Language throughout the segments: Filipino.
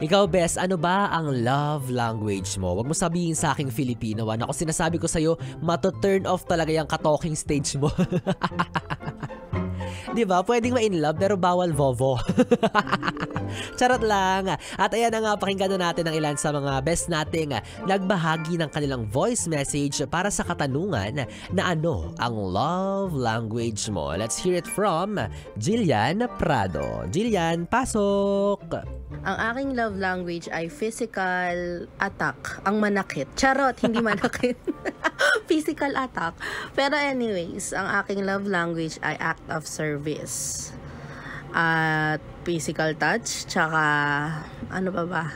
Ikaw, Bes, ano ba ang love language mo? Huwag mo sabihin sa aking Filipino. Ako sinasabi ko sa'yo, mato-turn off talaga yung ka-talking stage mo. Diba? Pwedeng ma-in love pero bawal vovo. Charot lang. At ayan na nga, pakinggan na natin ang ilan sa mga best nating nagbahagi ng kanilang voice message para sa katanungan na ano ang love language mo. Let's hear it from Jillian Prado. Jillian, pasok! Ang aking love language ay physical attack. Ang manakit. Charot, hindi manakit. Physical attack. Pero anyways, ang aking love language ay act of service. At physical touch, tsaka ano ba?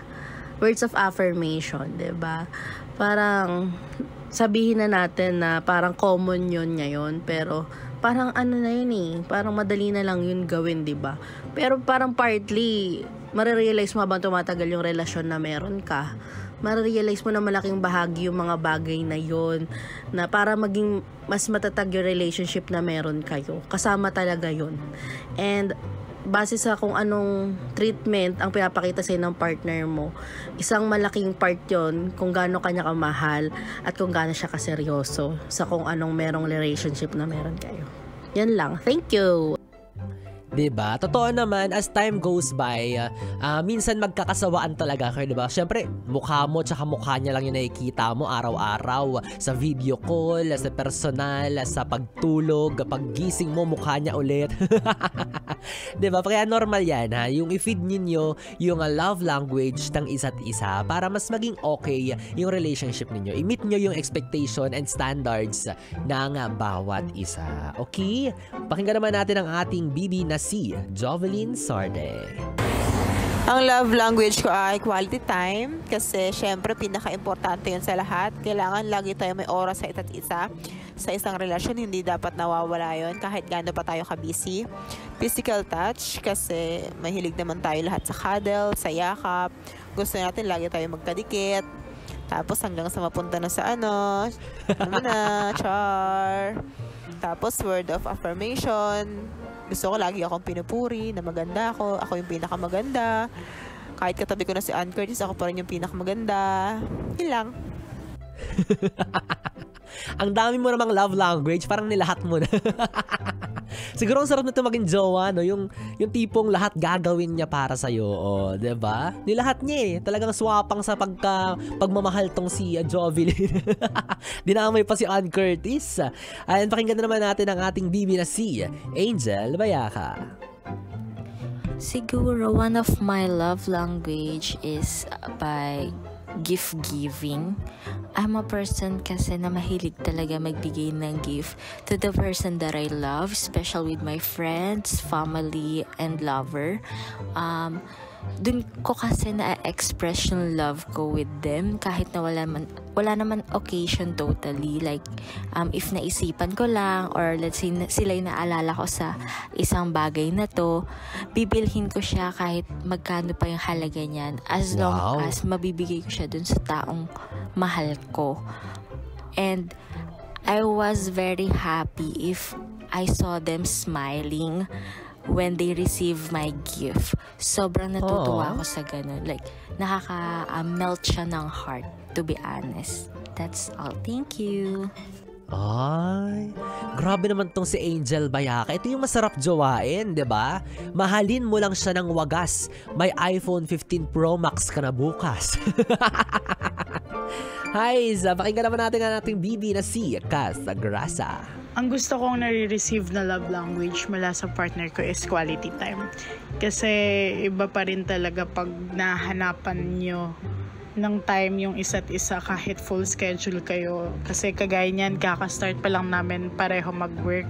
Words of affirmation, 'di ba? Parang sabihin na natin na parang common 'yon ngayon, pero parang ano na 'yun eh, parang madali na lang 'yun gawin, 'di ba? Pero parang partly marirealize mo habang tumatagal yung relasyon na meron ka, marirealize mo na malaking bahagi yung mga bagay na yon na para maging mas matatag yung relationship na meron kayo. Kasama talaga yon. And base sa kung anong treatment ang pinapakita sa'yo ng partner mo, isang malaking part yon kung gaano kanya kamahal at kung gaano siya kaseryoso sa kung anong merong relationship na meron kayo. Yan lang. Thank you! Diba? Totoo naman, as time goes by, minsan magkakasawaan talaga kayo, diba? Siyempre, mukha mo tsaka mukha niya lang yung nakikita mo araw-araw sa video call, sa personal, sa pagtulog, paggising mo, mukha niya ulit. Diba? Kaya normal yan, ha? Yung i-feed ninyo yung love language ng isa't isa para mas maging okay yung relationship ninyo. I-meet nyo yung expectation and standards ng bawat isa. Okay? Pakinggan naman natin ang ating bibi na si Jovelyn Sarde. Ang love language ko ay quality time kasi syempre pinaka-importante yun sa lahat. Kailangan lagi tayo may oras sa isa't isa. Sa isang relasyon, hindi dapat nawawala yun kahit gaano pa tayo ka-busy. Physical touch kasi mahilig naman tayo lahat sa cuddle, sa yakap. Gusto natin lagi tayo magkadikit. Tapos hanggang sa mapunta na sa ano na, char. Tapos word of affirmation. Gusto ko lagi akong pinupuri na maganda ako. Ako yung pinakamaganda. Kahit katabi ko na si Ann Curtis, ako pa rin yung pinakamaganda. Yun lang. Ang dami mo namang love language, parang nilahat mo na. Siguro ang sarap na ito maging jowa, no? Yung tipong lahat gagawin niya para sa'yo, oh, diba? Nilahat niya eh. Talagang swapang sa pagmamahal tong si Jovelyn. Dinamay pa si Ann Curtis. Ayan, pakinggan na naman natin ang ating bibi na si Angel Bayaka. Siguro one of my love language is by gift giving. I'm a person kasi na mahilig talaga magbigay ng gift to the person that I love, especially with my friends, family, and lover. Dun ko kasi na-express yung love ko with them kahit na wala naman occasion totally. Like, if naisipan ko lang or let's say sila yung naalala ko sa isang bagay na to, bibilhin ko siya kahit magkano pa yung halaga niyan as long as mabibigay ko siya dun sa taong mahal ko. And I was very happy if I saw them smiling when they receive my gift. Sobrang natutuwa ako sa ganun. Like, nakaka-melt siya ng heart, to be honest. That's all. Thank you. Ay, grabe naman tong si Angel Bayaka. Ito yung masarap jowain, 'di ba? Mahalin mo lang siya ng wagas. May iPhone 15 Pro Max ka na bukas. Hi, pakinggan naman natin ang ating bibi na si Casagrasa. Ang gusto kong nare-receive na love language mula sa partner ko is quality time. Kasi iba pa rin talaga pag nahanapan nyo ng time yung isa't isa kahit full schedule kayo. Kasi kagaya niyan, kaka-start pa lang namin pareho mag-work.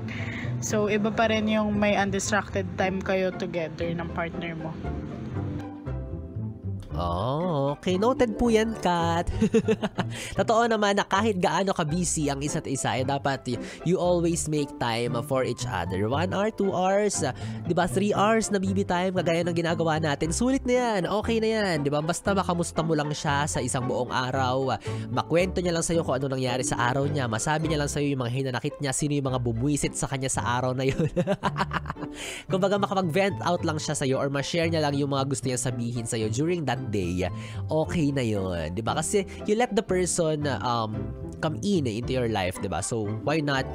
So iba pa rin yung may undistracted time kayo together ng partner mo. Oh, okay. Noted po yan, Kat. Totoo naman na kahit gaano ka-busy ang isa't isa, dapat you always make time for each other. 1 hour, 2 hours, diba? 3 hours na BB time, kagaya ng ginagawa natin. Sulit na yan. Okay na yan. Diba? Basta makamusta mo lang siya sa isang buong araw. Makwento niya lang sa'yo kung ano nangyari sa araw niya. Masabi niya lang sa'yo yung mga hinanakit niya, sino yung mga bumwisit sa kanya sa araw na yun. Kumbaga makapag-vent out lang siya sa'yo or ma-share niya lang yung mga gusto niya sabihin sa'yo during that day, okay na yun, di ba? Kasi you let the person come in into your life, di ba? So, why not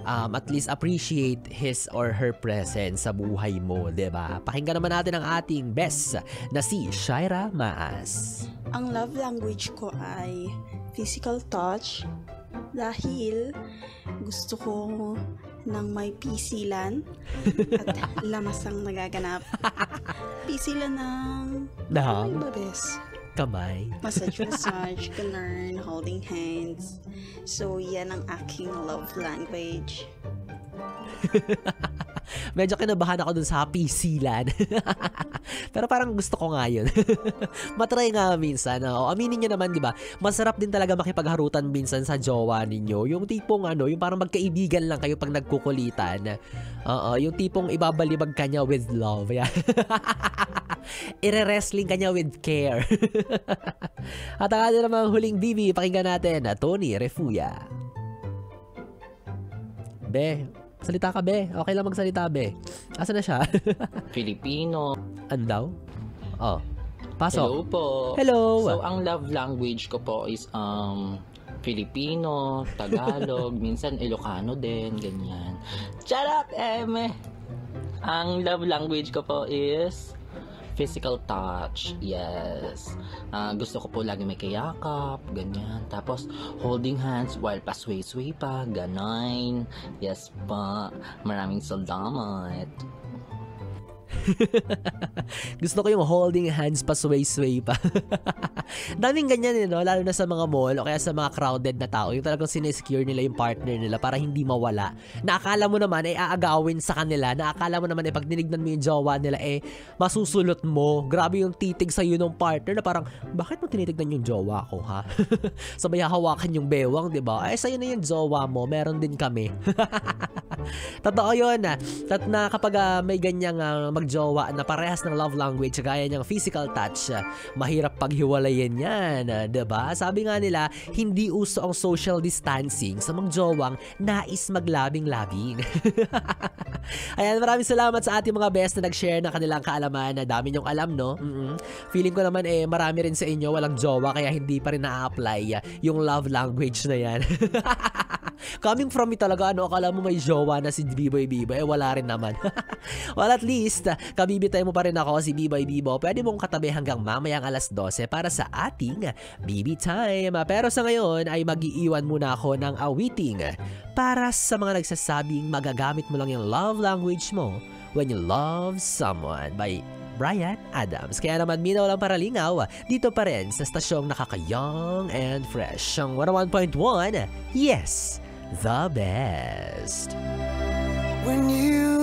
at least appreciate his or her presence sa buhay mo, di ba? Pakinggan naman natin ang ating best na si Shaira Maas. Ang love language ko ay physical touch dahil gusto ko ng may pisilan at lamasang nagaganap. Pisilan ng Ng babes. kamay. Massage, ganun, holding hands. So, yan ang aking love language. Medyo kinabahan ako dun sa pisilan. Pero parang gusto ko nga yun. Matry nga minsan. Aminin nyo naman, di ba? Masarap din talaga makipagharutan minsan sa jowa ninyo. Yung tipong yung parang magkaibigan lang kayo pag nagkukulitan. Yung tipong ibabalibag ka niya with love. Yeah. Ire-wrestling ka niya with care. At ang ating namang huling bibi, pakinggan natin na Tony Refuya. Be, salita ka, be. Okay lang magsalita, be. Asa na siya? Filipino. Ano daw? Oh. Pasok. Hello po. Hello. So, ang love language ko po is Filipino, Tagalog, minsan Ilocano din, ganyan. Charot, eme! Ang love language ko po is physical touch. Yes. Gusto ko po lagi may kayakap, ganyan. Tapos, holding hands while pasway-sway pa, ganon. Yes pa. Maraming salamat. Gusto ko yung holding hands pa sway-sway pa. Daming ganyan no? Lalo na sa mga mall o kaya sa mga crowded na tao. Yung talagang sinesecure nila yung partner nila para hindi mawala. Naakala mo naman aagawin sa kanila. Naakala mo naman pag dinignan mo yung jowa nila masusulot mo. Grabe yung titig sa'yo ng partner na parang, bakit mo tinitignan yung jowa ko, ha? Sabay hawakan yung bewang, diba? Sa'yo na yung jowa mo. Meron din kami. Totoo yun na kapag may ganyang magjowa na parehas ng love language gaya niyang physical touch, mahirap paghiwalayin yan, diba? Sabi nga nila, hindi uso ang social distancing sa magjowang nais maglabing-labing. Ayan, maraming salamat sa ating mga best na nag-share ng kanilang kaalaman. Na dami niyong alam, no? Feeling ko naman marami rin sa inyo walang jowa kaya hindi pa rin na-apply yung love language na yan. Coming from me talaga, akala mo may jowa na si B-Boy Bibo, wala rin naman. Well, at least, kabibitay mo pa rin ako si B-Boy Bibo. Pwede mong katabi hanggang mamayang alas 12 para sa ating BB Time. Pero sa ngayon ay mag-iiwan muna ako ng awiting para sa mga nagsasabing magagamit mo lang yung love language mo when you love someone by Bryan Adams. Kaya naman minaw lang para lingaw, dito pa rin sa stasyong nakaka-young and fresh. Ang 101.1, yes, the best. When you